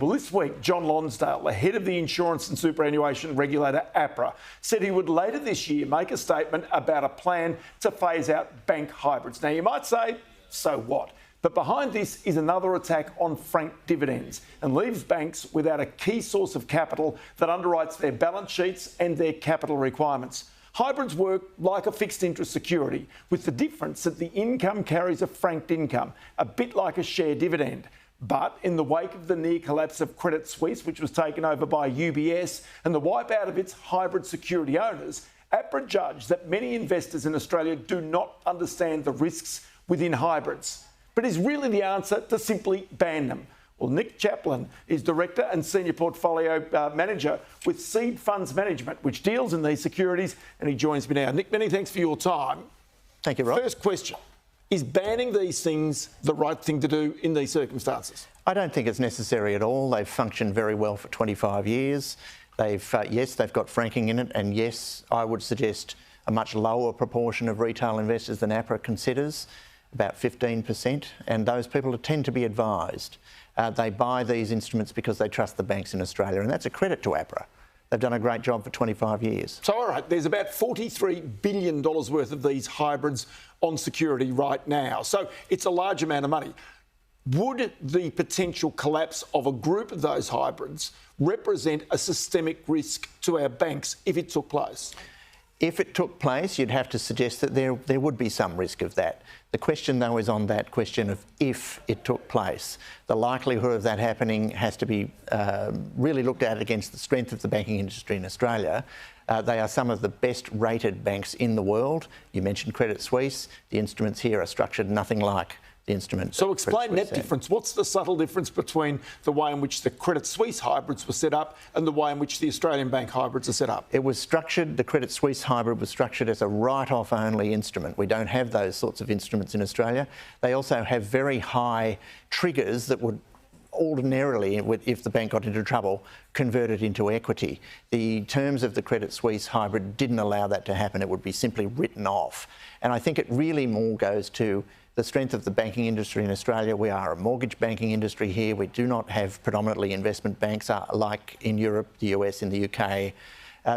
Well, this week, John Lonsdale, the head of the insurance and superannuation regulator APRA, said he would later this year make a statement about a plan to phase out bank hybrids. Now, you might say, so what? But behind this is another attack on franked dividends and leaves banks without a key source of capital that underwrites their balance sheets and their capital requirements. Hybrids work like a fixed interest security, with the difference that the income carries a franked income, a bit like a share dividend. But in the wake of the near collapse of Credit Suisse, which was taken over by UBS, and the wipeout of its hybrid security owners, APRA judged that many investors in Australia do not understand the risks within hybrids. But is really the answer to simply ban them? Well, Nick Chaplin is Director and Senior Portfolio Manager with Seed Funds Management, which deals in these securities, and he joins me now. Nick, many thanks for your time. Thank you, Rob. First question. Is banning these things the right thing to do in these circumstances? I don't think it's necessary at all. They've functioned very well for 25 years. Yes, they've got franking in it, and yes, I would suggest a much lower proportion of retail investors than APRA considers, about 15%, and those people tend to be advised. They buy these instruments because they trust the banks in Australia, and that's a credit to APRA. They've done a great job for 25 years. So, all right, there's about $43 billion worth of these hybrids on security right now. So it's a large amount of money. Would the potential collapse of a group of those hybrids represent a systemic risk to our banks if it took place? If it took place, you'd have to suggest that there would be some risk of that. The question, though, is on that question of if it took place. The likelihood of that happening has to be really looked at against the strength of the banking industry in Australia. They are some of the best rated banks in the world. You mentioned Credit Suisse. The instruments here are structured nothing like the instrument. So explain that difference. What's the subtle difference between the way in which the Credit Suisse hybrids were set up and the way in which the Australian bank hybrids are set up? It was structured, the Credit Suisse hybrid was structured as a write-off only instrument. We don't have those sorts of instruments in Australia. They also have very high triggers that would ordinarily, if the bank got into trouble, convert it into equity. The terms of the Credit Suisse hybrid didn't allow that to happen. It would be simply written off. And I think it really more goes to the strength of the banking industry in Australia. We are a mortgage banking industry here. We do not have predominantly investment banks like in Europe, the US, and the UK.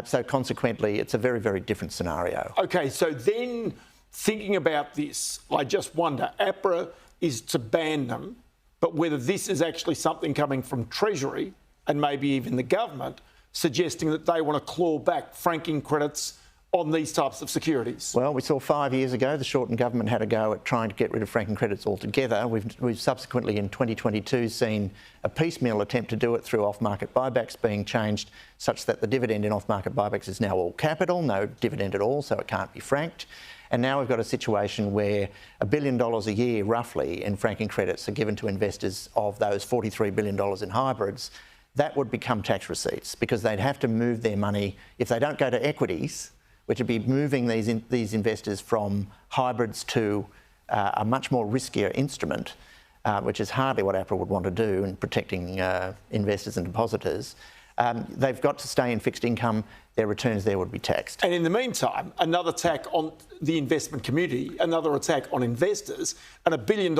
So consequently, it's a very, very different scenario. OK, so then thinking about this, I just wonder, APRA is to ban them, but whether this is actually something coming from Treasury and maybe even the government suggesting that they want to claw back franking credits on these types of securities? Well, we saw 5 years ago the Shorten government had a go at trying to get rid of franking credits altogether. We've subsequently in 2022 seen a piecemeal attempt to do it through off-market buybacks being changed such that the dividend in off-market buybacks is now all capital, no dividend at all, so it can't be franked. And now we've got a situation where $1 billion a year, roughly, in franking credits are given to investors of those $43 billion in hybrids. That would become tax receipts because they'd have to move their money, if they don't go to equities, which would be moving these investors from hybrids to a much more riskier instrument, which is hardly what APRA would want to do in protecting investors and depositors. They've got to stay in fixed income. Their returns there would be taxed. And in the meantime, another attack on the investment community, another attack on investors, and $1 billion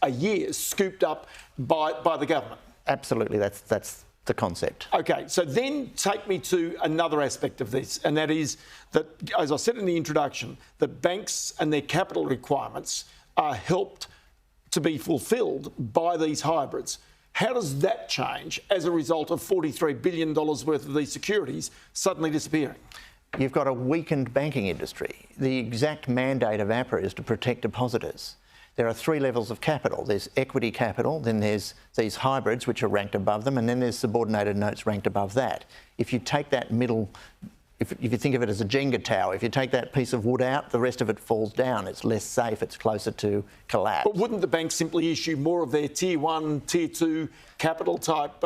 a year scooped up by the government. Absolutely, that's the concept. OK, so then take me to another aspect of this, and that is that, as I said in the introduction, that banks and their capital requirements are helped to be fulfilled by these hybrids. How does that change as a result of $43 billion worth of these securities suddenly disappearing? You've got a weakened banking industry. The exact mandate of APRA is to protect depositors. There are 3 levels of capital. There's equity capital, then there's these hybrids which are ranked above them, and then there's subordinated notes ranked above that. If you take that middle, if you think of it as a Jenga tower, if you take that piece of wood out, the rest of it falls down. It's less safe, it's closer to collapse. But wouldn't the bank simply issue more of their Tier 1, Tier 2 capital type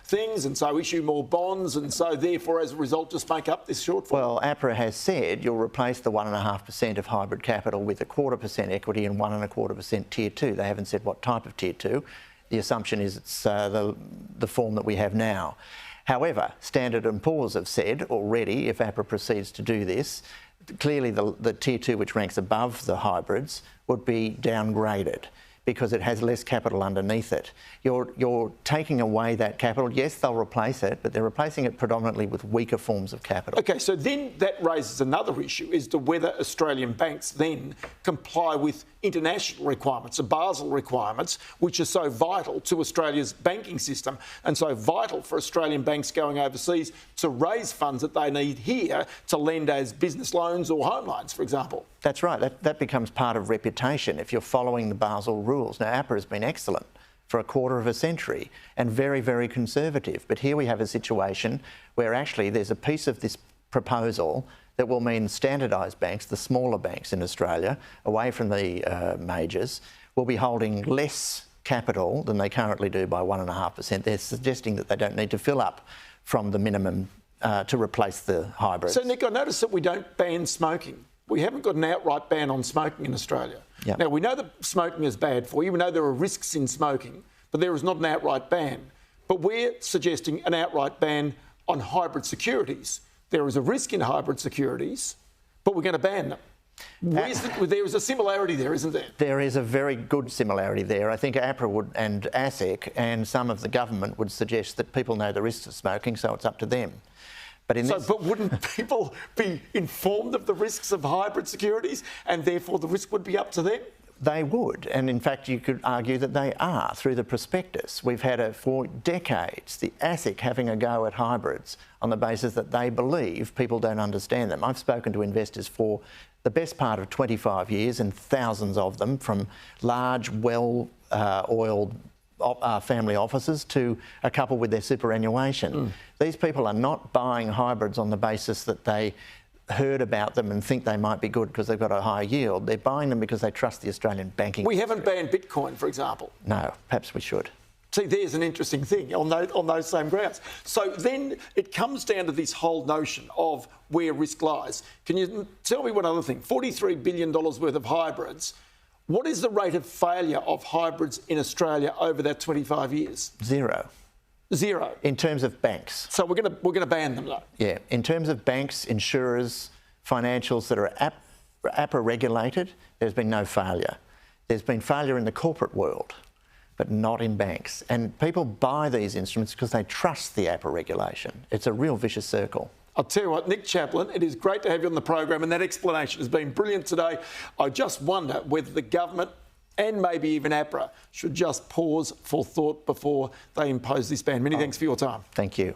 things, and so issue more bonds, and so therefore, as a result, just make up this shortfall? Well, APRA has said you'll replace the 1.5% of hybrid capital with 0.25% equity and 1.25% Tier 2. They haven't said what type of Tier 2. The assumption is it's the form that we have now. However, Standard & Poor's have said already, if APRA proceeds to do this, clearly the Tier 2, which ranks above the hybrids, would be downgraded because it has less capital underneath it. You're taking away that capital. Yes, they'll replace it, but they're replacing it predominantly with weaker forms of capital. OK, so then that raises another issue as to whether Australian banks then comply with international requirements, the Basel requirements, which are so vital to Australia's banking system and so vital for Australian banks going overseas to raise funds that they need here to lend as business loans or home loans, for example. That's right. That becomes part of reputation if you're following the Basel rules. Now, APRA has been excellent for a quarter of a century and very, very conservative. But here we have a situation where actually there's a piece of this proposal that will mean standardised banks, the smaller banks in Australia, away from the majors, will be holding less capital than they currently do by 1.5%. They're suggesting that they don't need to fill up from the minimum to replace the hybrids. So, Nick, I noticed that we don't ban smoking. We haven't got an outright ban on smoking in Australia. Yep. Now, we know that smoking is bad for you. We know there are risks in smoking, but there is not an outright ban. But we're suggesting an outright ban on hybrid securities. There is a risk in hybrid securities, but we're going to ban them. There is a similarity there, isn't there? There is a very good similarity there. I think APRA would, and ASIC and some of the government would suggest that people know the risks of smoking, so it's up to them. But wouldn't people be informed of the risks of hybrid securities and therefore the risk would be up to them? They would, and in fact you could argue that they are through the prospectus. We've had for decades the ASIC having a go at hybrids on the basis that they believe people don't understand them. I've spoken to investors for the best part of 25 years and thousands of them, from large, well-oiled family offices to a couple with their superannuation. These people are not buying hybrids on the basis that they heard about them and think they might be good because they've got a high yield. They're buying them because they trust the Australian banking We system. haven't banned Bitcoin, for example. No, perhaps we should. See, there's an interesting thing on those same grounds. So then it comes down to this whole notion of where risk lies. Can you tell me one other thing? $43 billion worth of hybrids. What is the rate of failure of hybrids in Australia over that 25 years? Zero. Zero. In terms of banks. So we're going to ban them, though. Yeah. In terms of banks, insurers, financials that are APRA regulated, there's been no failure. There's been failure in the corporate world, but not in banks. And people buy these instruments because they trust the APRA regulation. It's a real vicious circle. I'll tell you what, Nick Chaplin, it is great to have you on the program, and that explanation has been brilliant today. I just wonder whether the government and maybe even APRA should just pause for thought before they impose this ban. Many thanks for your time. Thank you.